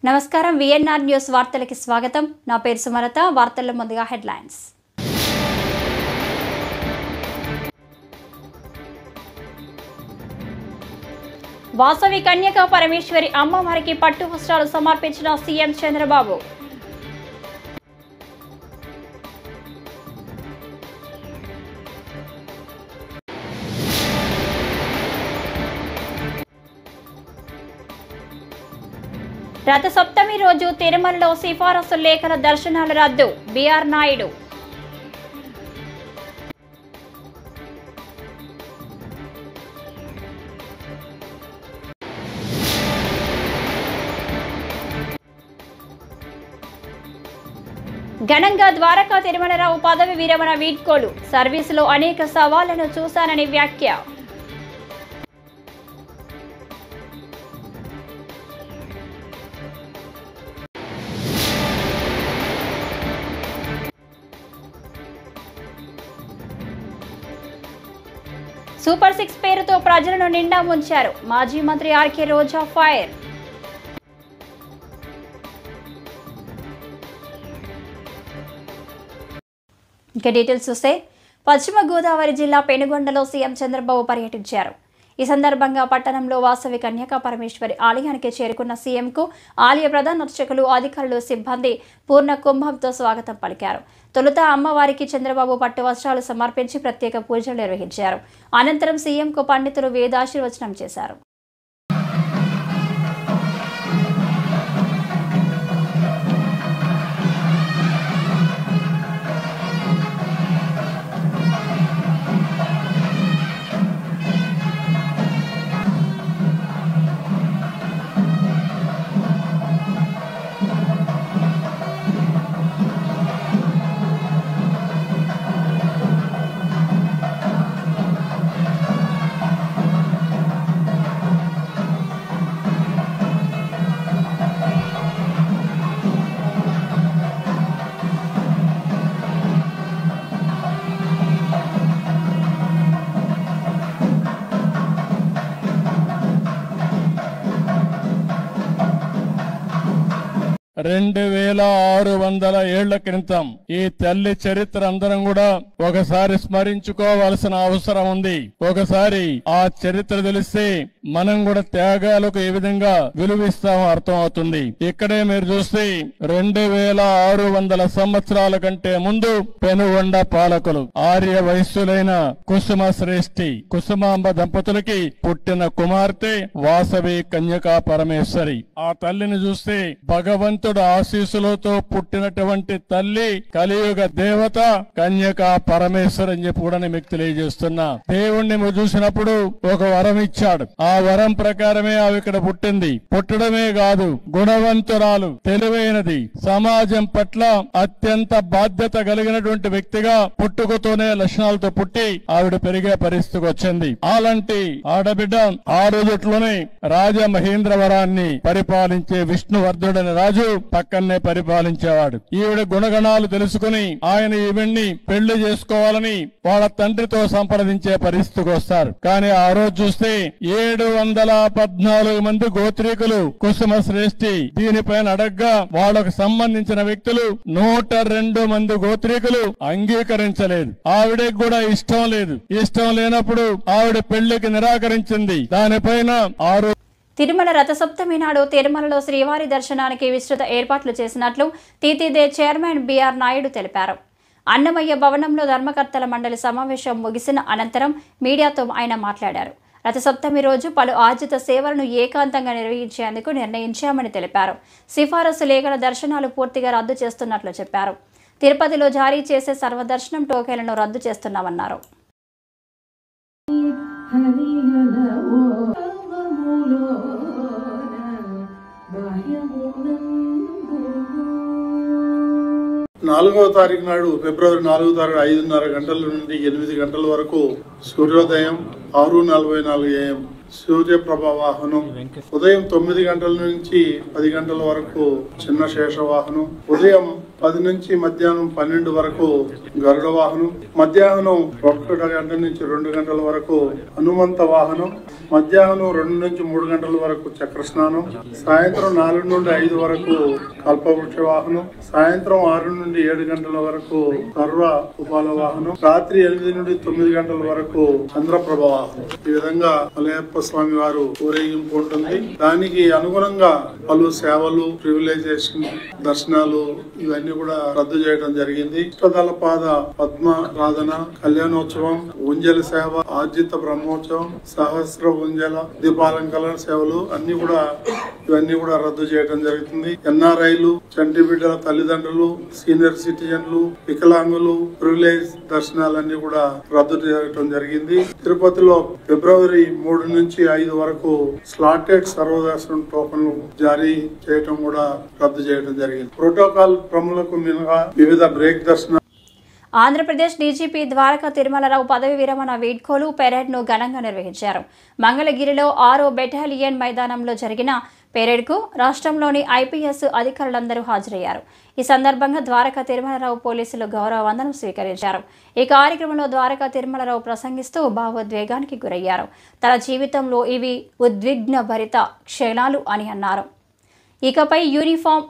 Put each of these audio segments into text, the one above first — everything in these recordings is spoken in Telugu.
నమస్కారం విఎన్ఆర్ న్యూస్ వార్తలకి స్వాగతం. నా పేరు సుమలత. వార్తల్లో ముందుగా హెడ్లైన్స్. వాసవి కన్యకా పరమేశ్వరి అమ్మవారికి పట్టు వస్త్రాలు సమర్పించిన సీఎం చంద్రబాబు. రథ సప్తమి రోజు తిరుమలలో సిఫారసు లేఖల దర్శనాల రద్దు. బిఆర్ నాయుడు. ఘనంగా ద్వారకా తిరుమలరావు పదవి విరమణ వీడ్కోలు. సర్వీసులో అనేక సవాళ్లను చూశానని వ్యాఖ్య. సూపర్ 6 పేరుతో ప్రజలను నిండా ముంచారు. మాజీ మంత్రి ఆర్కే రోజా ఫైర్. ఇక డీటెయిల్స్ చూస్తే పశ్చిమ గోదావరి జిల్లా పెనుగొండలో సీఎం చంద్రబాబు పర్యటించారు. ఈ సందర్భంగా పట్టణంలో వాసవి కన్యకా పరమేశ్వరి ఆలయానికి చేరుకున్న సీఎంకు ఆలయ ప్రధాన అర్చకులు, అధికారులు, సిబ్బంది పూర్ణ కుంభంతో స్వాగతం పలికారు. తొలుత అమ్మవారికి చంద్రబాబు పట్టు వస్త్రాలు సమర్పించి ప్రత్యేక పూజలు నిర్వహించారు. అనంతరం సీఎంకు పండితులు వేదాశీర్వచనం చేశారు. రెండు 2600 ఏళ్ల క్రితం ఈ తల్లి చరిత్ర అందరం కూడా ఒకసారి స్మరించుకోవాల్సిన అవసరం ఉంది. ఒకసారి ఆ చరిత్ర తెలిస్తే మనం కూడా త్యాగాలకు ఏ విధంగా విలువిస్తామో అర్థం అవుతుంది. ఇక్కడే మీరు చూస్తే 2600 సంవత్సరాల కంటే ముందు పెనుగొండ పాలకులు ఆర్య వయస్సులైన కుసుమ శ్రేష్ఠి కుసుమాంబ దంపతులకి పుట్టిన కుమార్తె వాసవి కన్యకా పరమేశ్వరి. ఆ తల్లిని చూస్తే భగవంతుడు ఆశీస్సులతో పుట్టినటువంటి తల్లి, కలియుగ దేవత కన్యకా పరమేశ్వరి అని చెప్పి కూడా మీకు తెలియజేస్తున్నా. దేవుణ్ణి చూసినప్పుడు ఒక వరం ఇచ్చాడు. ఆ వరం ప్రకారమే ఆమె ఇక్కడ పుట్టింది. పుట్టడమే కాదు, గుణవంతురాలు, తెలివైనది, సమాజం పట్ల అత్యంత బాధ్యత కలిగినటువంటి వ్యక్తిగా పుట్టుకతోనే లక్షణాలతో పుట్టి ఆవిడ పెరిగే పరిస్థితికి వచ్చింది. అలాంటి ఆడబిడ్డ ఆ రోజుట్లోనే రాజమహేంద్రవరాన్ని పరిపాలించే విష్ణువర్ధుడని రాజు పక్కనే పరిపాలించేవాడు. ఈవిడ గుణగణాలు తెలుసుకుని ఆయన ఈవిడ్ని పెళ్లి చేసుకోవాలని వాళ్ళ తండ్రితో సంప్రదించే పరిస్థితికి వస్తారు. కానీ ఆ రోజు చూస్తే 714 మంది గోత్రీకులు కుసుమ శ్రేష్ఠి దీనిపైన అడగ్గా వాళ్లకు సంబంధించిన వ్యక్తులు 102 మంది గోత్రీకులు అంగీకరించలేదు. ఆవిడకి కూడా ఇష్టం లేదు. ఇష్టం లేనప్పుడు ఆవిడ పెళ్లికి నిరాకరించింది. దానిపైన తిరుమల రథసప్తమి నాడు తిరుమలలో శ్రీవారి దర్శనానికి విస్తృత ఏర్పాట్లు చేసినట్లు టీటీడీ చైర్మన్ బిఆర్ నాయుడు తెలిపారు. అన్నమయ్య భవనంలో ధర్మకర్తల మండలి సమావేశం ముగిసిన అనంతరం మీడియాతో ఆయన మాట్లాడారు. రథసప్తమి రోజు పలు ఆర్జిత సేవలను ఏకాంతంగా నిర్వహించేందుకు నిర్ణయించామని తెలిపారు. సిఫారసు లేఖల దర్శనాలు పూర్తిగా రద్దు చేస్తున్నట్లు చెప్పారు. తిరుపతిలో జారీ చేసే సర్వదర్శనం టోకెన్లను రద్దు చేస్తున్నామన్నారు. 4వ తారీఖు నాడు ఫిబ్రవరి 4వ తారీఖు 5:30 గంటల నుండి 8 గంటల వరకు సూర్యోదయం, 6:44 AM సూర్యప్రభ వాహనం, ఉదయం 9 గంటల నుంచి 10 గంటల వరకు చిన్న శేష వాహనం, ఉదయం 10 నుంచి మధ్యాహ్నం 12 వరకు గరుడ వాహనం, మధ్యాహ్నం 1 గంట నుంచి 2 గంటల వరకు హనుమంత వాహనం, మధ్యాహ్నం 2 నుంచి 3 గంటల వరకు చక్ర స్నానం, సాయంత్రం 4 నుండి 5 వరకు కల్పవృక్ష వాహనం, సాయంత్రం 6 నుండి 7 గంటల వరకు సర్వ ఉపాల వాహనం, రాత్రి 8 నుండి 9 గంటల వరకు చంద్రప్రభ వాహనం. ఈ విధంగా మలయప్ప స్వామి వారు ఊరేగింపు ఉంటుంది. దానికి అనుగుణంగా పలు సేవలు, ప్రివిలైజేషన్, దర్శనాలు ఇవన్నీ కూడా రద్దు చేయడం జరిగింది. ఇష్టదళపాద పద్మారాధన, కళ్యాణోత్సవం, ఉంజల సేవ, ఆర్జిత బ్రహ్మోత్సవం, సహస్ర ఉంజల దీపాలంకరణ సేవలు ఇవన్నీ కూడా రద్దు చేయడం జరుగుతుంది. ఎన్ఆర్ఐలు, చంటి బిడ్డల తల్లిదండ్రులు, సీనియర్ సిటిజన్లు, వికలాంగులు, ప్రివిలేజ్ దర్శనాలన్నీ కూడా రద్దు చేయడం జరిగింది. తిరుపతిలో ఫిబ్రవరి 3 నుంచి 5 వరకు స్లాటెడ్ సర్వదర్శనం టోకన్లు జారీ చేయడం కూడా రద్దు చేయడం జరిగింది. ప్రోటోకాల్ ప్రముఖులకు మినహా వివిధ బ్రేక్ దర్శనం. ఆంధ్రప్రదేశ్ డీజీపీ ద్వారకా తిరుమలరావు పదవి విరమణ వీడ్కోలు పెరేడ్ను ఘనంగా నిర్వహించారు. మంగళగిరిలో 6వ బెటాలియన్ మైదానంలో జరిగిన పెరేడ్కు రాష్ట్రంలోని ఐపీఎస్ అధికారులందరూ హాజరయ్యారు. ఈ సందర్భంగా ద్వారకా తిరుమలరావు పోలీసులు గౌరవ వందనం స్వీకరించారు. ఈ కార్యక్రమంలో ద్వారకా తిరుమలరావు ప్రసంగిస్తూ భావోద్వేగానికి గురయ్యారు. తన జీవితంలో ఇవి ఉద్విగ్న భరిత క్షణాలు అని అన్నారు. ఇకపై యూనిఫామ్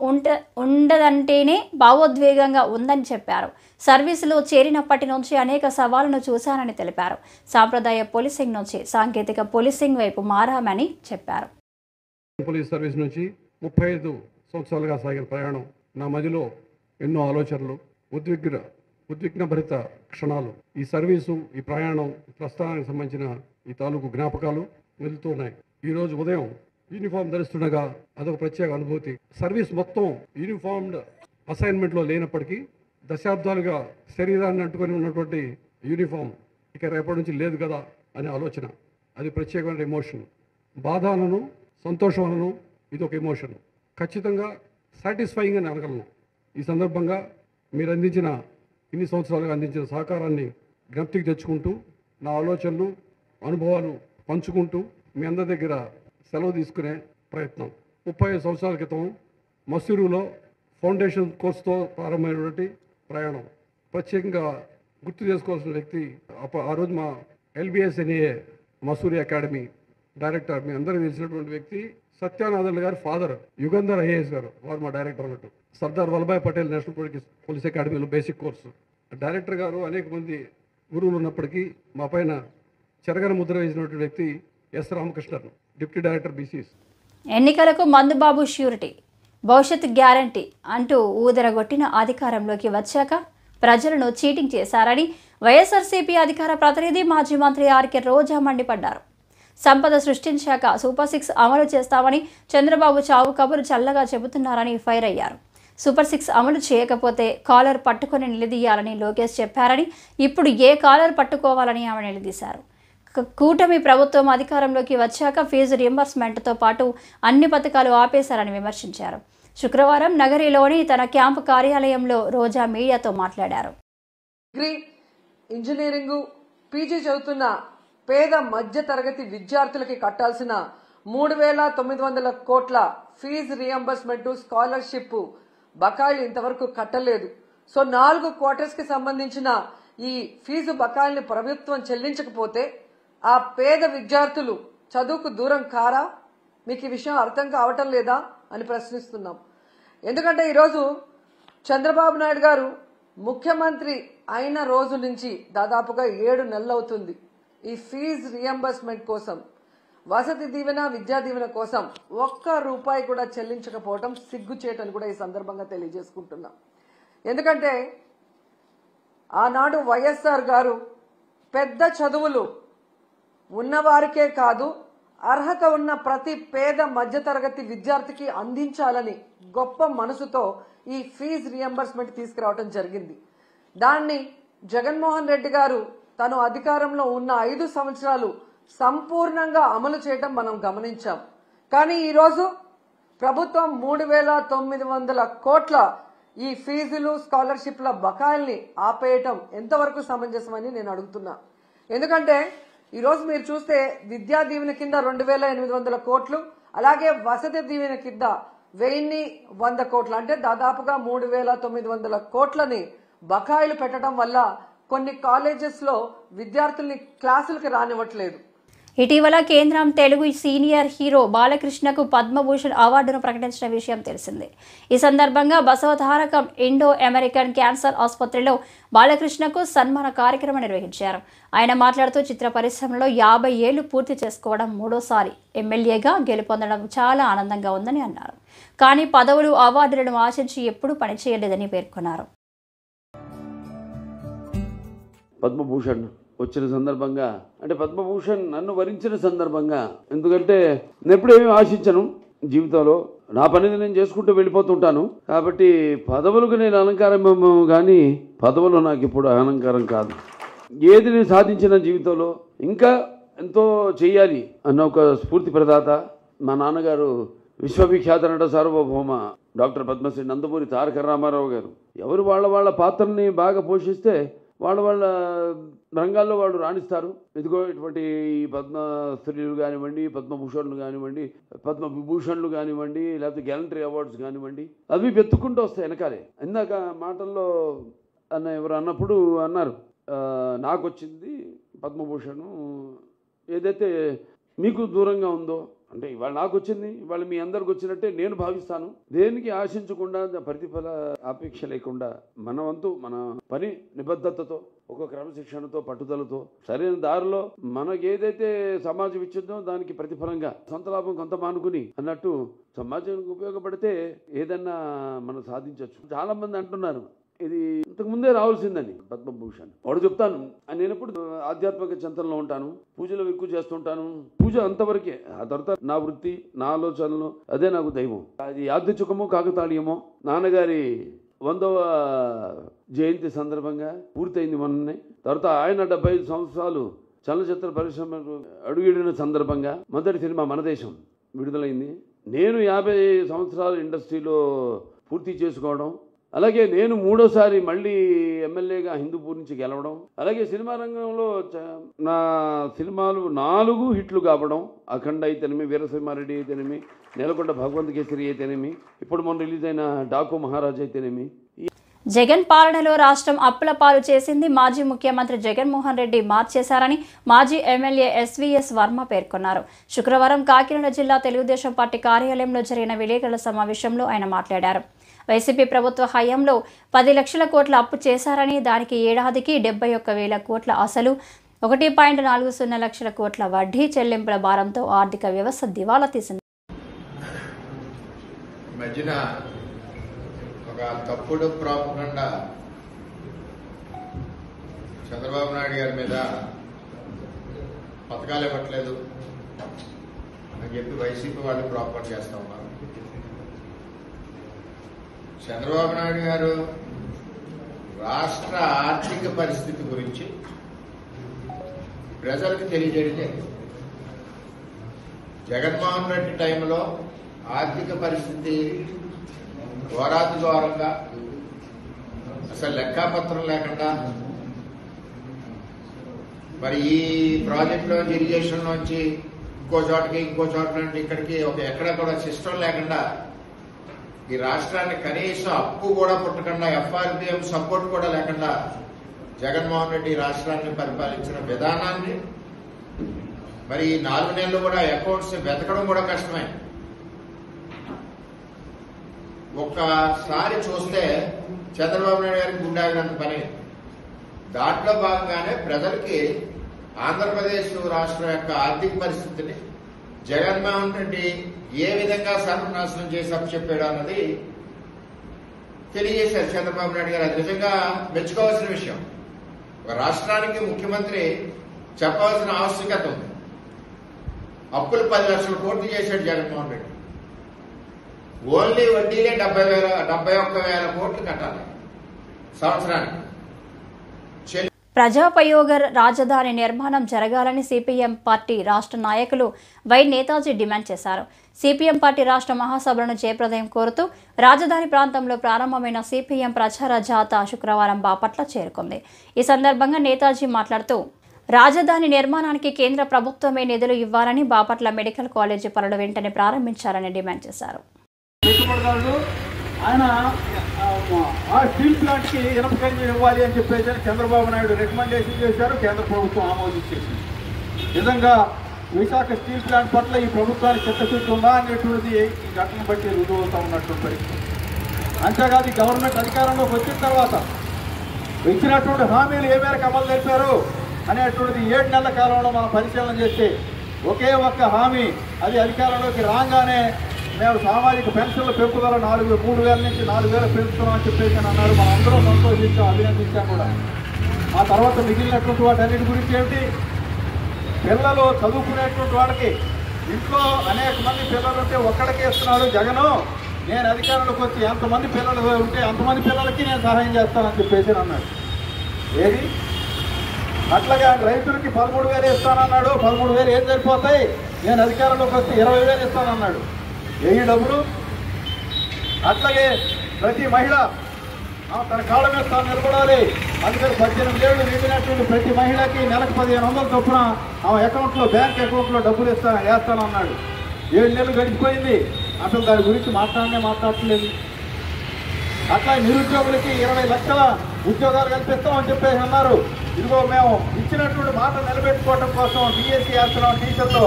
ఉండదంటేనే భావోద్వేగంగా ఉందని చెప్పారు. సర్వీసులో చేరినప్పటి నుంచి అనేక సవాళ్లను చూశానని తెలిపారు. సాంప్రదాయ పోలీసింగ్ నుంచి సాంకేతిక పోలీసింగ్ వైపు మారామని చెప్పారు. పోలీస్ సర్వీస్ నుంచి 35 సంవత్సరాలుగా సాగిన ప్రయాణం నా మదిలో ఎన్నో ఆలోచనలు, ఉద్విగ్న భరిత క్షణాలు. ఈ సర్వీసు, ఈ ప్రయాణం, ప్రస్థానానికి సంబంధించిన ఈ తాలూకు జ్ఞాపకాలు వెళ్తున్నాయి. ఈరోజు ఉదయం యూనిఫామ్ ధరిస్తుండగా అదొక ప్రత్యేక అనుభూతి. సర్వీస్ మొత్తం యూనిఫామ్డ్ అసైన్మెంట్లో లేనప్పటికీ దశాబ్దాలుగా శరీరాన్ని అంటుకొని ఉన్నటువంటి యూనిఫామ్ ఇక రేపటి నుంచి లేదు కదా అనే ఆలోచన, అది ప్రత్యేకమైన ఎమోషన్. బాధలను, సంతోషాలను ఇది ఒక ఎమోషన్. ఖచ్చితంగా సాటిస్ఫైయింగ్ అని అనగలను. ఈ సందర్భంగా మీరు అందించిన ఇన్ని సంవత్సరాలుగా అందించిన సహకారాన్ని జ్ఞప్తికి తెచ్చుకుంటూ, నా ఆలోచనలు, అనుభవాలు పంచుకుంటూ మీ అందరి దగ్గర సెలవు తీసుకునే ప్రయత్నం. 35 సంవత్సరాల క్రితం మసూరులో ఫౌండేషన్ కోర్సుతో ప్రారంభమైనటువంటి ప్రయాణం. ప్రత్యేకంగా గుర్తు చేసుకోవాల్సిన వ్యక్తి ఆ రోజు మా LBSNA మసూరి అకాడమీ డైరెక్టర్, మీ అందరికీ తెలిసినటువంటి వ్యక్తి సత్యానందన్ గారి ఫాదర్ యుగంధర్ IAS గారు, వారు మా డైరెక్టర్ అన్నట్టు. సర్దార్ వల్లభాయ్ పటేల్ నేషనల్ పోలీస్ అకాడమీలో బేసిక్ కోర్సు డైరెక్టర్ గారు. అనేక మంది గురువులు ఉన్నప్పటికీ మా పైన చెరగని ముద్ర వేసినటువంటి వ్యక్తి S. Ramakrishnan, deputy director BCS. ఎన్నికలకు మందుబాబు ష్యూరిటీ, భవిష్యత్ గ్యారంటీ అంటూ ఊదరగొట్టిన అధికారంలోకి వచ్చాక ప్రజలను చీటింగ్ చేశారని వైఎస్ఆర్సీపీ అధికార ప్రతినిధి మాజీ మంత్రి ఆర్కే రోజా మండిపడ్డారు. సంపద సృష్టించాక సూపర్ 6 అమలు చేస్తామని చంద్రబాబు చావు కబురు చల్లగా చెబుతున్నారని ఫైర్ అయ్యారు. సూపర్ 6 అమలు చేయకపోతే కాలర్ పట్టుకొని నిలదీయాలని లోకేష్ చెప్పారని, ఇప్పుడు ఏ కాలర్ పట్టుకోవాలని ఆమె నిలదీశారు. కూటమి ప్రభుత్వం అధికారంలోకి వచ్చాక ఫీజు రియంబర్స్మెంట్తో పాటు అన్ని పథకాలు ఆపేశారని విమర్శించారు. శుక్రవారం నగరిలోని తన క్యాంపు కార్యాలయంలో రోజా మీడియాతో మాట్లాడారు. డిగ్రీ, ఇంజనీరింగ్, పీజీ చదువుతున్న పేద మధ్య తరగతి విద్యార్థులకి కట్టాల్సిన 3,900 కోట్ల ఫీజు రియంబర్స్మెంట్, స్కాలర్షిప్ బకాయిలు ఇంతవరకు కట్టలేదు. సో 4 క్వార్టర్స్ కి సంబంధించిన ఈ ఫీజు బకాయిల్ని ప్రభుత్వం చెల్లించకపోతే ఆ పేద విద్యార్థులు చదువుకు దూరం కారా? మీకు ఈ విషయం అర్థం కావటం లేదా అని ప్రశ్నిస్తున్నాం. ఎందుకంటే ఈరోజు చంద్రబాబు నాయుడు గారు ముఖ్యమంత్రి అయిన రోజు నుంచి దాదాపుగా 7 నెలలు అవుతుంది. ఈ ఫీజు రియంబర్స్మెంట్ కోసం, వసతి దీవెన, విద్యా దీవెన కోసం ₹1 కూడా చెల్లించకపోవడం సిగ్గుచేటని కూడా ఈ సందర్భంగా తెలియజేసుకుంటున్నాం. ఎందుకంటే ఆనాడు వైఎస్ఆర్ గారు పెద్ద చదువులు ఉన్నవారికే కాదు, అర్హత ఉన్న ప్రతి పేద మధ్యతరగతి విద్యార్థికి అందించాలని గొప్ప మనసుతో ఈ ఫీజు రియంబర్స్మెంట్ తీసుకురావడం జరిగింది. దాన్ని జగన్మోహన్ రెడ్డి గారు తను అధికారంలో ఉన్న 5 సంవత్సరాలు సంపూర్ణంగా అమలు చేయడం మనం గమనించాం. కానీ ఈరోజు ప్రభుత్వం 3,900 కోట్ల ఈ ఫీజులు, స్కాలర్షిప్ల బకాయిల్ని ఆపేయటం ఎంతవరకు సమంజసమని నేను అడుగుతున్నా. ఎందుకంటే ఈరోజు మీరు చూస్తే విద్యా దీవెన కింద 2,800 కోట్లు, అలాగే వసతి దీవెన కింద 1100 కోట్లు అంటే దాదాపుగా 3900 కోట్లని బకాయిలు పెట్టడం వల్ల కొన్ని కాలేజెస్ లో విద్యార్థుల్ని క్లాసులకు రానివ్వట్లేదు. ఇటీవల కేంద్రం తెలుగు సీనియర్ హీరో బాలకృష్ణకు పద్మభూషణ్ అవార్డును ప్రకటించిన విషయం తెలిసిందే. ఈ సందర్భంగా బసవతారకం ఇండో అమెరికన్ క్యాన్సర్ ఆసుపత్రిలో బాలకృష్ణకు సన్మాన కార్యక్రమం నిర్వహించారు. ఆయన మాట్లాడుతూ చిత్ర పరిశ్రమలో 50 ఏళ్లు పూర్తి చేసుకోవడం, 3వ ఎమ్మెల్యేగా గెలుపొందడం చాలా ఆనందంగా ఉందని అన్నారు. కానీ పదవులు, అవార్డులను ఆశించి ఎప్పుడూ పనిచేయలేదని పేర్కొన్నారు. పద్మభూషణ్ వచ్చిన సందర్భంగా, అంటే పద్మభూషణ్ నన్ను వరించిన సందర్భంగా, ఎందుకంటే నేను ఎప్పుడు ఏమీ ఆశించను జీవితంలో, నా పనిని నేను చేసుకుంటూ వెళ్ళిపోతుంటాను. కాబట్టి పదవులకు నేను అలంకారం కానీ పదవులు నాకు ఇప్పుడు అలంకారం కాదు. ఏది నేను సాధించిన జీవితంలో ఇంకా ఎంతో చేయాలి అన్న ఒక స్ఫూర్తి ప్రదాత మా నాన్నగారు, విశ్వవిఖ్యాత నట సార్వభౌమ డాక్టర్ పద్మశ్రీ నందమూరి తారక రామారావు గారు. ఎవరు వాళ్ళ పాత్రని బాగా పోషిస్తే వాళ్ళ రంగాల్లో వాళ్ళు రాణిస్తారు. ఇదిగో ఇటువంటి పద్మశ్రీలు కానివ్వండి, పద్మభూషణ్లు కానివ్వండి, పద్మవిభూషణ్లు కానివ్వండి, లేకపోతే గ్యాలంటరీ అవార్డ్స్ కానివ్వండి, అవి వెతుక్కుంటూ వస్తాయి వెనకాలే. ఇందాక మాటల్లో ఎవరు అన్నప్పుడు అన్నారు, నాకు వచ్చింది పద్మభూషణ్, ఏదైతే మీకు దూరంగా ఉందో, అంటే ఇవాళ నాకు వచ్చింది, ఇవాళ మీ అందరికి వచ్చినట్టే నేను భావిస్తాను. దేనికి ఆశించకుండా, ప్రతిఫల అపేక్ష లేకుండా మన వంతు మన పని నిబద్ధతతో, ఒక క్రమశిక్షణతో, పట్టుదలతో, సరైన దారిలో మనకి ఏదైతే సమాజం ఇచ్చిందో దానికి ప్రతిఫలంగా సొంత లాభం కొంత మానుకుని అన్నట్టు సమాజానికి ఉపయోగపడితే ఏదన్నా మనం సాధించవచ్చు. చాలా మంది అంటున్నారు ఇది ఇంతకు ముందే రావాల్సిందని పద్మభూషణ్. వాడు చెప్తాను, నేను ఎప్పుడు ఆధ్యాత్మిక చింతనలో ఉంటాను, పూజలు ఎక్కువ చేస్తుంటాను. పూజ అంతవరకే, ఆ తర్వాత నా వృత్తి, నా ఆలోచనలు, అదే నాకు దైవం. అది యాదృచ్ఛికమో కాకతాళీయమో, నాన్నగారి 100వ జయంతి సందర్భంగా పూర్తయింది మొన్ననే. తర్వాత ఆయన 75 సంవత్సరాలు చలనచిత్ర పరిశ్రమకు అడుగిడిన సందర్భంగా మొదటి సినిమా మన దేశం విడుదలైంది. నేను 50 సంవత్సరాలు ఇండస్ట్రీలో పూర్తి చేసుకోవడం, అలాగే నేను 3వసారి మళ్ళీ ఎమ్మెల్యేగా హిందూపూర్ నుంచి గెలవడం, అలాగే సినిమా రంగంలో నా సినిమాలు 4 హిట్లు కావడం, అఖండ అయితేనేమి, వీరసింహారెడ్డి అయితేనేమి, నేలకొండ భగవంత్ కేసరి అయితేనేమి, ఇప్పుడు మొన్న రిలీజ్ అయిన డాకు మహారాజ్ అయితేనేమి. జగన్ పాలనలో రాష్ట్రం అప్పుల పాలు చేసింది మాజీ ముఖ్యమంత్రి జగన్మోహన్ రెడ్డి మార్చేశారని మాజీ ఎమ్మెల్యే ఎస్వీఎస్ వర్మ పేర్కొన్నారు. శుక్రవారం కాకినాడ జిల్లా తెలుగుదేశం పార్టీ కార్యాలయంలో జరిగిన విలేకరుల సమావేశంలో ఆయన మాట్లాడారు. వైసీపీ ప్రభుత్వ హయాంలో 10 లక్షల కోట్ల అప్పు చేశారని, దానికి ఏడాదికి 71,000 కోట్ల అసలు, 1.40 లక్షల కోట్ల వడ్డీ చెల్లింపుల భారంతో ఆర్థిక వ్యవస్థ దివాలా తీసింది. మధ్యన ఒక తప్పుడు ప్రాపగండా చంద్రబాబు నాయుడు గారి మీద పథకాలు ఇవ్వట్లేదు అని చెప్పి వైసీపీ వాళ్ళు ప్రాపగండా చేస్తా ఉన్నారు. చంద్రబాబు నాయుడు గారు రాష్ట్ర ఆర్థిక పరిస్థితి గురించి ప్రజలకు తెలియజేయడం జరిగింది. జగన్మోహన్ రెడ్డి టైంలో ఆర్థిక పరిస్థితి ఘోరాతి ఘోరంగా, అసలు లెక్కాపత్రం లేకుండా, మరి ఈ ప్రాజెక్టులో ఇరిగేషన్ నుంచి ఇంకో చోట నుండి ఇక్కడికి ఎక్కడ కూడా సిస్టమ్ లేకుండా, ఈ రాష్ట్రాన్ని కనీసం అప్పు కూడా పుట్టకుండా, ఎఫ్ఆర్బిఎం సపోర్ట్ కూడా లేకుండా జగన్మోహన్ రెడ్డి రాష్ట్రాన్ని పరిపాలించిన విధానాన్ని మరి 4 నెలలు కూడా అకౌంట్స్ వెతకడం కూడా కష్టమే. ఒక్కసారి చూస్తే చంద్రబాబు నాయుడు గారికి గుండాగినంత పని. దాంట్లో భాగంగానే ప్రజలకి ఆంధ్రప్రదేశ్ రాష్ట్రం యొక్క ఆర్థిక పరిస్థితిని జగన్మోహన్ రెడ్డి ఏ విధంగా సర్వనాశనం చేసి అప్పచెప్పాడు అన్నది తెలియజేశారు చంద్రబాబు నాయుడు గారు. అది నిజంగా మెచ్చుకోవాల్సిన విషయం. ఒక రాష్ట్రానికి ముఖ్యమంత్రి చెప్పవలసిన ఆవశ్యకత ఉంది. అప్పులు 10 లక్షల కోట్లు చేశాడు జగన్మోహన్ రెడ్డి. ఓన్లీ వడ్డీలే 71,000 కోట్లు కట్టాలి సంవత్సరానికి. ప్రజాపయోగ రాజధాని నిర్మాణం జరగాలని సిపిఎం పార్టీ రాష్ట్ర నాయకులు వై నేతాజీ డిమాండ్ చేశారు. సిపిఎం పార్టీ రాష్ట్ర మహాసభలను జయప్రదం కోరుతూ రాజధాని ప్రాంతంలో ప్రారంభమైన సిపిఎం ప్రచార జాథా శుక్రవారం బాపట్ల చేరుకుంది. ఈ సందర్భంగా నేతాజీ మాట్లాడుతూ రాజధాని నిర్మాణానికి కేంద్ర ప్రభుత్వమే నిధులు ఇవ్వాలని, బాపట్ల మెడికల్ కాలేజీ పనులు వెంటనే ప్రారంభించాలని డిమాండ్ చేశారు. పెట్టుబడిదారుడు ఆయన ఆ స్టీల్ ప్లాంట్కి ఇనప ఖనిజం ఇవ్వాలి అని చెప్పేసి చంద్రబాబు నాయుడు రికమెండేషన్ చేశారు, కేంద్ర ప్రభుత్వం ఆమోదించేసింది. నిజంగా విశాఖ స్టీల్ ప్లాంట్ పట్ల ఈ ప్రభుత్వానికి చిత్తశుద్ధి ఉందా అనేటువంటిది ఈ ఘటన బట్టి రుజువు అవుతా ఉన్నటువంటి పరిస్థితి. అంతేకాదు ఈ గవర్నమెంట్ అధికారంలోకి వచ్చిన తర్వాత ఇచ్చినటువంటి హామీలు ఏ మేరకు అమలు జరిపారు అనేటువంటిది 7 నెలల కాలంలో మనం పరిశీలన చేస్తే ఒకే ఒక్క హామీ, అది అధికారంలోకి రాగానే మేము సామాజిక పెన్షన్ల పెంపుదల 3,000 నుంచి 4,000 పెంచుతున్నామని చెప్పేసి అన్నారు. మనం అందరూ సంతోషించాం, అభినందించాం కూడా. ఆ తర్వాత మిగిలినటువంటి వాటన్నిటి గురించి ఏమిటి, పిల్లలు చదువుకునేటువంటి వాళ్ళకి ఇంట్లో అనేక మంది పిల్లలు ఉంటే ఒక్కడికే ఇస్తున్నాడు జగను, నేను అధికారంలోకి వచ్చి ఎంతమంది పిల్లలు ఉంటే అంతమంది పిల్లలకి నేను సహాయం చేస్తానని చెప్పేసి అన్నాడు. ఏది అట్లాగే రైతులకి 13,000 ఇస్తానన్నాడు, 13,000 ఏం సరిపోతాయి, నేను అధికారంలోకి వచ్చి 20,000 ఇస్తానన్నాడు. ఏ డబ్బులు. అట్లాగే ప్రతి మహిళ తన కాళ్ళ మీద తాను నిలబడాలి, అందుకని 18 ఏళ్ళు నిండినటువంటి ప్రతి మహిళకి నెలకు 1,500 చొప్పున ఆమె అకౌంట్లో బ్యాంక్ అకౌంట్లో డబ్బులు వేస్తానన్నాడు. 7 నెలలు గడిచిపోయింది, అసలు దాని గురించి మాట్లాడట్లేదు. అట్లా నిరుద్యోగులకి 20 లక్షల ఉద్యోగాలు కల్పిస్తామని చెప్పేసి అన్నారు. ఇదిగో మేము ఇచ్చినటువంటి మాట నిలబెట్టుకోవడం కోసం డిఎస్సీ వేస్తున్నాం, టీచర్లు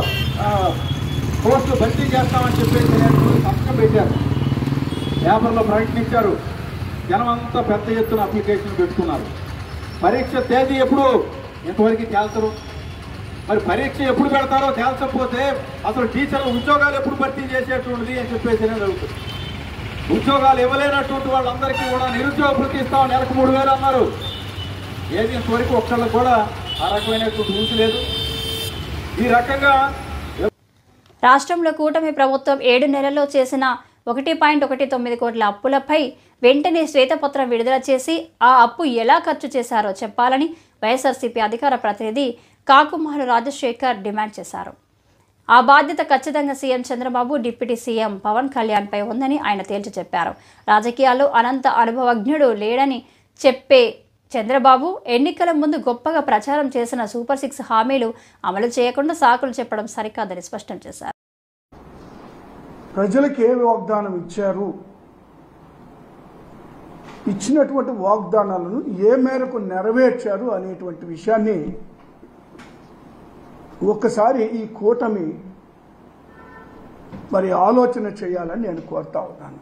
పోస్టులు భర్తీ చేస్తామని చెప్పేసి సంతకం పెట్టారు, పేపర్లో ప్రకటించారు. జనం అంతా పెద్ద ఎత్తున అప్లికేషన్ పెట్టుకున్నారు. పరీక్ష తేదీ ఎప్పుడు ఇంతవరకు తేల్చరు. మరి పరీక్ష ఎప్పుడు పెడతారో తేల్చకపోతే అసలు టీచర్ల ఉద్యోగాలు ఎప్పుడు భర్తీ చేసేటువంటిది అని చెప్పేసి జరుగుతుంది. ఉద్యోగాలు ఇవ్వలేనటువంటి వాళ్ళందరికీ కూడా నిరుద్యోగ భృతి ఇస్తాం, నెలకు 3,000 అన్నారు. ఏది ఇంతవరకు ఒక్కళ్ళకు కూడా ఆ రకమైనటువంటి ఊసి లేదు. ఈ రకంగా రాష్ట్రంలో కూటమి ప్రభుత్వం 7 నెలల్లో చేసిన 1.19 కోట్ల అప్పులపై వెంటనే శ్వేతపత్రం విడుదల చేసి ఆ అప్పు ఎలా ఖర్చు చేశారో చెప్పాలని వైఎస్ఆర్సీపీ అధికార ప్రతినిధి కాకుమారు రాజశేఖర్ డిమాండ్ చేశారు. ఆ బాధ్యత ఖచ్చితంగా CM Chandrababu, deputy CM Pawan కళ్యాణ్పై ఉందని ఆయన తేల్చి చెప్పారు. రాజకీయాల్లో అనంత అనుభవజ్ఞుడు లేడని చెప్పే చంద్రబాబు ఎన్నికల ముందు గొప్పగా ప్రచారం చేసిన సూపర్ 6 హామీలు అమలు చేయకుండా సాకులు చెప్పడం సరికాదని స్పష్టం చేశారు. ప్రజలకు ఏ వాగ్దానం ఇచ్చారు, ఇచ్చినటువంటి వాగ్దానాలను ఏ మేరకు నెరవేర్చారు అనేటువంటి విషయాన్ని ఒక్కసారి ఈ కూటమి మరి ఆలోచన చేయాలని నేను కోరుతా ఉన్నాను.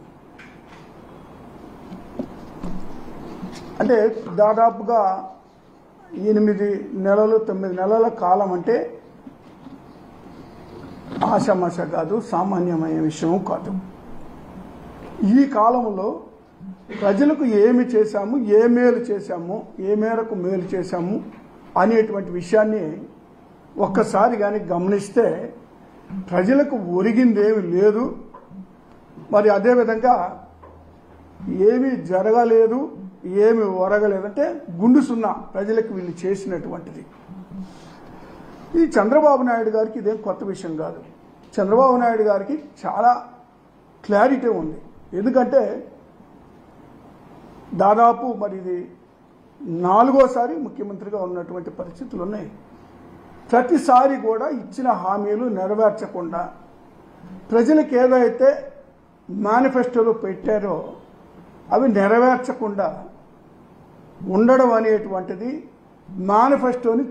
అంటే దాదాపుగా 8 నెలలు 9 నెలల కాలం అంటే ఆషామాష కాదు, సామాన్యమైన విషయం కాదు. ఈ కాలంలో ప్రజలకు ఏమి చేశాము, ఏ మేలు చేశాము, ఏ మేరకు మేలు చేశాము అనేటువంటి విషయాన్ని ఒక్కసారి కానీ గమనిస్తే ప్రజలకు ఒరిగిందేమి లేదు. మరి అదేవిధంగా ఏమీ జరగలేదు, ఏమి ఒరగలేదంటే గుండు సున్నా ప్రజలకు వీళ్ళు చేసినటువంటిది. ఈ చంద్రబాబు నాయుడు గారికి ఇదేం కొత్త విషయం కాదు. చంద్రబాబు నాయుడు గారికి చాలా క్లారిటీ ఉంది. ఎందుకంటే దాదాపు మరి ఇది 4వసారి ముఖ్యమంత్రిగా ఉన్నటువంటి పరిస్థితులు ఉన్నాయి. ప్రతిసారి కూడా ఇచ్చిన హామీలు నెరవేర్చకుండా ప్రజలకు ఏదైతే మేనిఫెస్టోలో పెట్టారో అవి నెరవేర్చకుండా ఉండడం అనేటువంటిది మేనిఫెస్టోని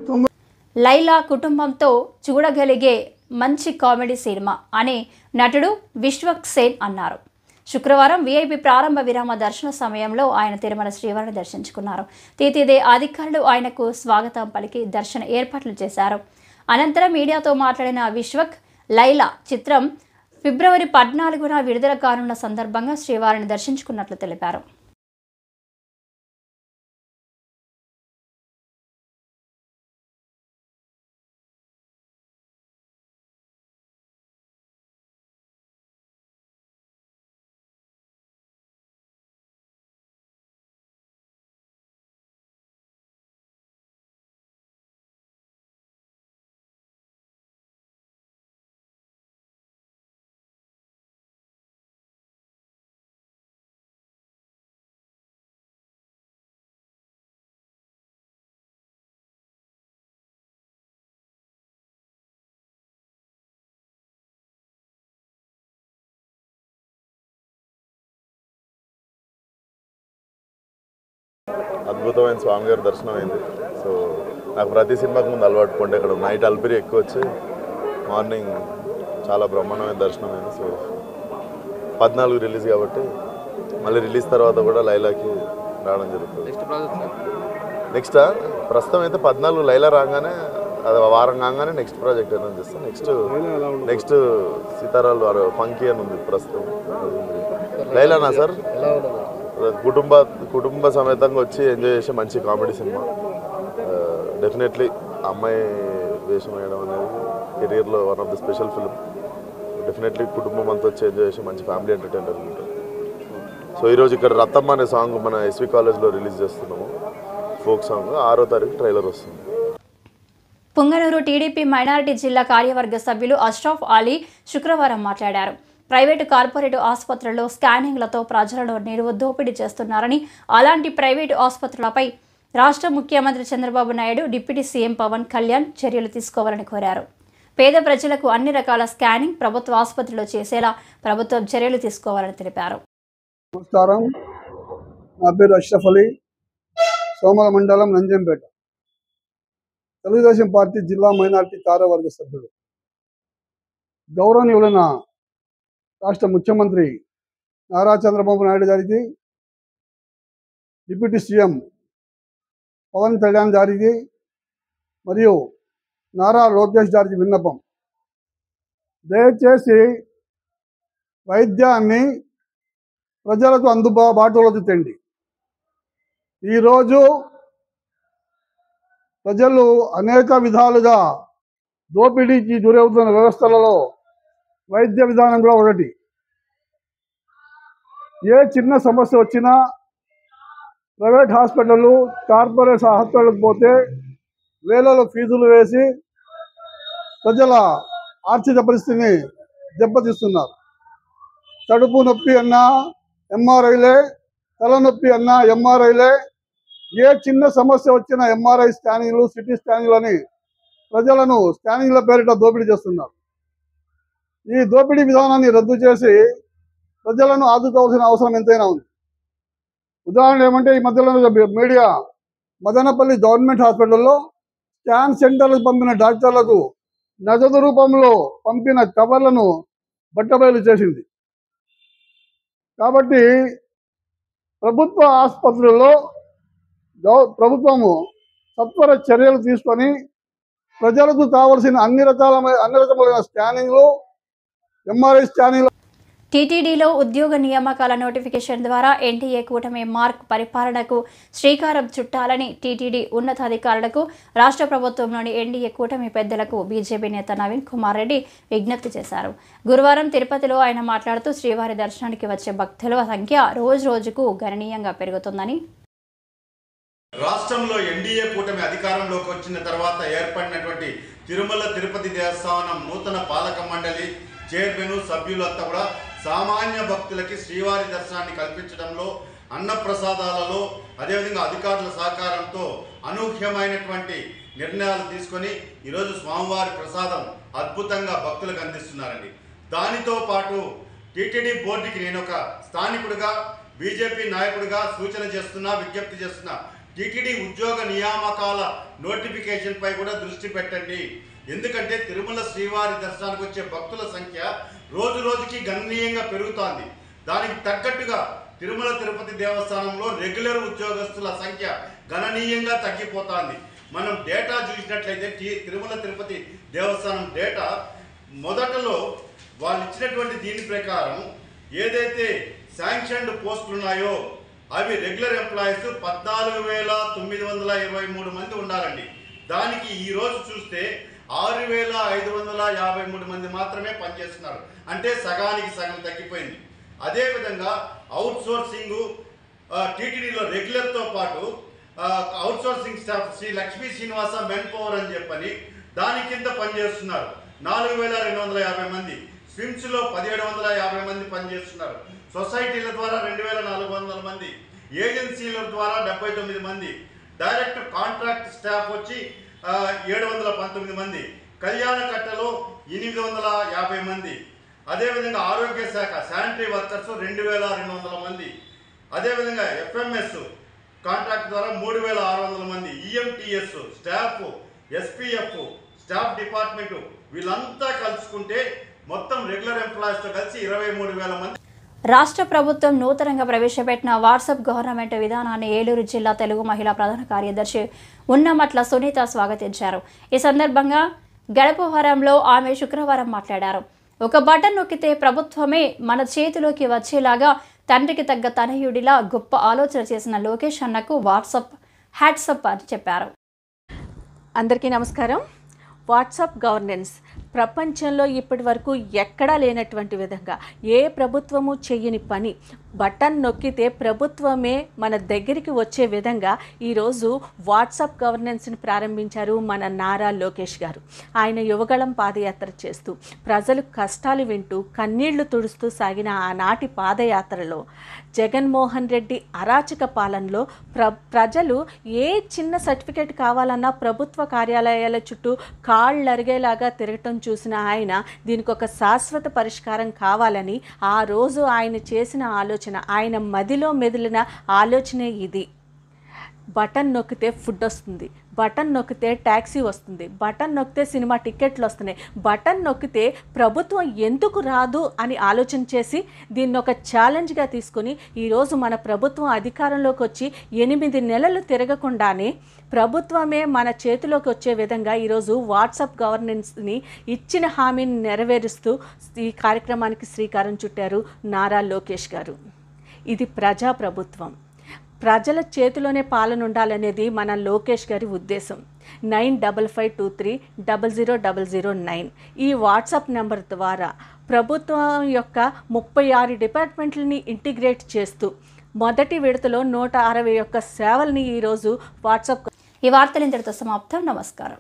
లైలా కుటుంబంతో చూడగలిగే మంచి కామెడీ సినిమా అని నటుడు విశ్వక్ సేన్ అన్నారు. శుక్రవారం వీఐపీ ప్రారంభ విరామ దర్శన సమయంలో ఆయన తిరుమల శ్రీవారిని దర్శించుకున్నారు. తీతిదే అధికారులు ఆయనకు స్వాగతం పలికి దర్శన ఏర్పాట్లు చేశారు. అనంతరం మీడియాతో మాట్లాడిన విశ్వక్, లైలా చిత్రం ఫిబ్రవరి 14న విడుదల కానున్న సందర్భంగా శ్రీవారిని దర్శించుకున్నట్లు తెలిపారు. అద్భుతమైన స్వామి గారి దర్శనం అయింది. సో నాకు ప్రతి సినిమాకి ముందు అలవాటు కొంటే ఇక్కడ నైట్ అల్పిరి ఎక్కువ వచ్చి మార్నింగ్ చాలా బ్రహ్మాండమైన దర్శనం అయింది. సో 14 రిలీజ్ కాబట్టి మళ్ళీ రిలీజ్ తర్వాత కూడా లైలాకి రావడం జరుగుతుంది. నెక్స్ట్ ప్రస్తుతం అయితే 14 లైలా రాగానే అది వారం కాగానే నెక్స్ట్ ప్రాజెక్ట్ ఏదైనా చేస్తాం. నెక్స్ట్ సీతారాలు వారు ఫంకీ అని ఉంది ప్రస్తుతం. లైలానా సార్ కుటుంబ సమేతంగా వచ్చి ఎంజాయ్ చేసే మంచి కామెడీ సినిమా. డెఫినెట్లీ అమ్మాయి వేషం వేయడం అనేది కెరీర్లో one of the special film. Definitely కుటుంబం అంతా వచ్చి ఎంజాయ్ చేసే మంచి ఫ్యామిలీ ఎంటర్టైనర్ ఉంటుంది. సో ఈరోజు ఇక్కడ రత్తమ్మ అనే సాంగ్ మన ఎస్వి కాలేజ్లో రిలీజ్ చేస్తున్నాము. ఫోక్ సాంగ్ 6వ తారీఖు ట్రైలర్ వస్తుంది. పుంగనూరు టీడీపీ మైనారిటీ జిల్లా కార్యవర్గ సభ్యులు అష్రఫ్ అలీ శుక్రవారం మాట్లాడారు. ప్రైవేటు కార్పొరేట్ ఆసుపత్రుల్లో స్కానింగ్లతో ప్రజలను దోపిడీ చేస్తున్నారని, అలాంటి ప్రైవేటు ఆసుపత్రులపై రాష్ట్ర ముఖ్యమంత్రి చంద్రబాబు నాయుడు, డిప్యూటీ సీఎం పవన్ కళ్యాణ్ చర్యలు తీసుకోవాలని కోరారు. పేద ప్రజలకు అన్ని రకాల స్కానింగ్ ప్రభుత్వ ఆసుపత్రిలో చేసేలా ప్రభుత్వం చర్యలు తీసుకోవాలని తెలిపారు. నమస్కారం, నా పేరు అష్రఫ్ అలీ, సోమల మండలం నంజంపేట, తెలుగుదేశం పార్టీ జిల్లా మైనార్టీ కార్యవర్గ సభ్యుడు. గౌరవనీయులైన రాష్ట్ర ముఖ్యమంత్రి నారా చంద్రబాబు నాయుడు గారికి, డిప్యూటీ సీఎం పవన్ కళ్యాణ్ గారికి మరియు నారా లోకేష్ గారికి విన్నపం. దయచేసి వైద్యాన్ని ప్రజలకు అందుబాటులోకి తెండి. ఈరోజు ప్రజలు అనేక విధాలుగా దోపిడీకి గురవుతున్న వ్యవస్థలలో వైద్య విధానం కూడా ఒకటి. ఏ చిన్న సమస్య వచ్చినా ప్రైవేట్ హాస్పిటళ్ళు, కార్పొరేట్ హాస్పిటల్కి పోతే వేలలో ఫీజులు వేసి ప్రజల ఆర్థిక పరిస్థితిని దెబ్బతీస్తున్నారు. కడుపు నొప్పి అన్నా ఎంఆర్ఐలే, తలనొప్పి అన్నా ఎంఆర్ఐలే. ఏ చిన్న సమస్య వచ్చినా ఎంఆర్ఐ స్కానింగ్లు, సిటీ స్కానింగ్లు అని ప్రజలను స్కానింగ్ల పేరిట దోపిడీ చేస్తున్నారు. ఈ దోపిడీ విధానాన్ని రద్దు చేసి ప్రజలను ఆదుకోవాల్సిన అవసరం ఎంతైనా ఉంది. ఉదాహరణ ఏమంటే, ఈ మధ్యలో మీడియా మదనపల్లి గవర్నమెంట్ హాస్పిటల్లో స్కాన్ సెంటర్లకు పంపిన డాక్టర్లకు నగదు రూపంలో పంపిన కవర్లను బట్టబయలు చేసింది. కాబట్టి ప్రభుత్వ ఆసుపత్రుల్లో ప్రభుత్వము సత్వర చర్యలు తీసుకొని ప్రజలకు కావలసిన అన్ని రకములైన స్కానింగ్లు, ఎంఆర్ఐ స్కానింగ్లు. టీటీడీలో ఉద్యోగ నియామకాల నోటిఫికేషన్ ద్వారా ఎన్డీఏ కూటమి మార్క్ పరిపాలనకు శ్రీకారం చుట్టాలని టీటీడీ ఉన్నతాధికారులకు, రాష్ట్ర ప్రభుత్వంలోని ఎన్డీఏ కూటమి పెద్దలకు బీజేపీ నేత నవీన్ కుమార్ రెడ్డి విజ్ఞప్తి చేశారు. గురువారం తిరుపతిలో ఆయన మాట్లాడుతూ శ్రీవారి దర్శనానికి వచ్చే భక్తుల సంఖ్య రోజుకు గణనీయంగా పెరుగుతుందని, రాష్ట్రంలో ఎన్డీఏ కూటమి అధికారంలోకి వచ్చిన తర్వాత ఏర్పడినటువంటి తిరుమల తిరుపతి దేవస్థానం నూతన పాలక మండలి చైర్మన్ సభ్యులంతా కూడా సామాన్య భక్తులకి శ్రీవారి దర్శనాన్ని కల్పించడంలో, అన్నప్రసాదాలలో, అదేవిధంగా అధికారుల సహకారంతో అనూహ్యమైనటువంటి నిర్ణయాలు తీసుకొని ఈరోజు స్వామివారి ప్రసాదం అద్భుతంగా భక్తులకు అందిస్తున్నారండి. దానితో పాటు టీటీడీ బోర్డుకి నేను ఒక స్థానికుడిగా, బీజేపీ నాయకుడిగా సూచన చేస్తున్నా, విజ్ఞప్తి చేస్తున్నా. టీటీడీ ఉద్యోగ నియామకాల నోటిఫికేషన్ పై కూడా దృష్టి పెట్టండి. ఎందుకంటే తిరుమల శ్రీవారి దర్శనానికి వచ్చే భక్తుల సంఖ్య రోజుకి గణనీయంగా పెరుగుతోంది. దానికి తగ్గట్టుగా తిరుమల తిరుపతి దేవస్థానంలో రెగ్యులర్ ఉద్యోగస్తుల సంఖ్య గణనీయంగా తగ్గిపోతోంది. మనం డేటా చూసినట్లయితే తిరుమల తిరుపతి దేవస్థానం డేటా మొదటలో వాళ్ళు ఇచ్చినటువంటి దీని ప్రకారం ఏదైతే శాంక్షన్డ్ పోస్టులు ఉన్నాయో అవి రెగ్యులర్ ఎంప్లాయీస్ 14,923 మంది ఉండాలండి. దానికి ఈరోజు చూస్తే 6,553 మంది మాత్రమే పనిచేస్తున్నారు. అంటే సగానికి సగం తగ్గిపోయింది. అదేవిధంగా అవుట్ సోర్సింగ్ టీటీడీలో రెగ్యులర్తో పాటు out sourcing staff Sri Lakshmi Srinivasa manpower అని చెప్పని దాని కింద పనిచేస్తున్నారు 4,250 మంది. స్విమ్స్లో 1,750 మంది పనిచేస్తున్నారు. సొసైటీల ద్వారా 2,400 మంది, ఏజెన్సీల ద్వారా 79 మంది, డైరెక్ట్ కాంట్రాక్ట్ స్టాఫ్ వచ్చి 719 మంది, కళ్యాణ కట్టలో 850 మంది, అదేవిధంగా ఆరోగ్య శాఖ శానిటరీ వర్కర్స్ 2,200 మంది, అదేవిధంగా ఎఫ్ఎంఎస్ కాంట్రాక్ట్ ద్వారా 3,600 మంది ఈఎంటీఎస్ స్టాఫ్, ఎస్పీఎఫ్ స్టాఫ్ డిపార్ట్మెంట్ వీళ్ళంతా కలుసుకుంటే మొత్తం రెగ్యులర్ ఎంప్లాయీస్తో కలిసి 23,000 మంది. రాష్ట్ర ప్రభుత్వం నూతనంగా ప్రవేశపెట్టిన వాట్సాప్ గవర్నమెంట్ విధానాన్ని ఏలూరు జిల్లా తెలుగు మహిళా ప్రధాన కార్యదర్శి ఉన్నమట్ల సునీత స్వాగతించారు. ఈ సందర్భంగా గడపవరంలో ఆమె శుక్రవారం మాట్లాడారు. ఒక బటన్ నొక్కితే ప్రభుత్వమే మన చేతిలోకి వచ్చేలాగా తండ్రికి తగ్గ తనయుడిలా గొప్ప ఆలోచన చేసిన లోకేష్ అన్నకు వాట్సాప్ హ్యాట్సప్ అని చెప్పారు. అందరికీ నమస్కారం. వాట్సాప్ గవర్నెన్స్ ప్రపంచంలో ఇప్పటి వరకు ఎక్కడా లేనటువంటి విధంగా ఏ ప్రభుత్వము చెయ్యని పని బటన్ నొక్కితే ప్రభుత్వమే మన దగ్గరికి వచ్చే విధంగా ఈరోజు వాట్సాప్ గవర్నెన్స్ని ప్రారంభించారు మన నారా లోకేష్ గారు. ఆయన యువగళం పాదయాత్ర చేస్తూ ప్రజలు కష్టాలు వింటూ కన్నీళ్లు తుడుస్తూ సాగిన ఆనాటి పాదయాత్రలో జగన్మోహన్ రెడ్డి అరాచక పాలనలో ప్రజలు ఏ చిన్న సర్టిఫికేట్ కావాలన్నా ప్రభుత్వ కార్యాలయాల చుట్టూ కాళ్ళు అరిగేలాగా తిరగటం చూసిన ఆయన దీనికి ఒక శాశ్వత పరిష్కారం కావాలని ఆ రోజు ఆయన చేసిన ఆలోచన, ఆయన మదిలో మెదిలిన ఆలోచనే ఇది. బటన్ నొక్కితే ఫుడ్ వస్తుంది, బటన్ నొక్కితే ట్యాక్సీ వస్తుంది, బటన్ నొక్కితే సినిమా టికెట్లు వస్తున్నాయి, బటన్ నొక్కితే ప్రభుత్వం ఎందుకు రాదు అని ఆలోచన చేసి దీన్ని ఒక ఛాలెంజ్గా తీసుకొని ఈరోజు మన ప్రభుత్వం అధికారంలోకి వచ్చి 8 నెలలు తిరగకుండానే ప్రభుత్వమే మన చేతిలోకి వచ్చే విధంగా ఈరోజు వాట్సాప్ గవర్నెన్స్ని ఇచ్చిన హామీని నెరవేరుస్తూ ఈ కార్యక్రమానికి శ్రీకారం చుట్టారు నారా లోకేష్ గారు. ఇది ప్రజాప్రభుత్వం, ప్రజల చేతిలోనే పాలన ఉండాలనేది మన లోకేష్ గారి ఉద్దేశం. 9552300009 ఈ వాట్సాప్ నెంబర్ ద్వారా ప్రభుత్వం యొక్క 36 డిపార్ట్మెంట్లని ఇంటిగ్రేట్ చేస్తూ మొదటి విడతలో 161 సేవల్ని ఈరోజు వాట్సాప్. ఈ వార్తలు ఇంతటితో సమాప్తం. నమస్కారం.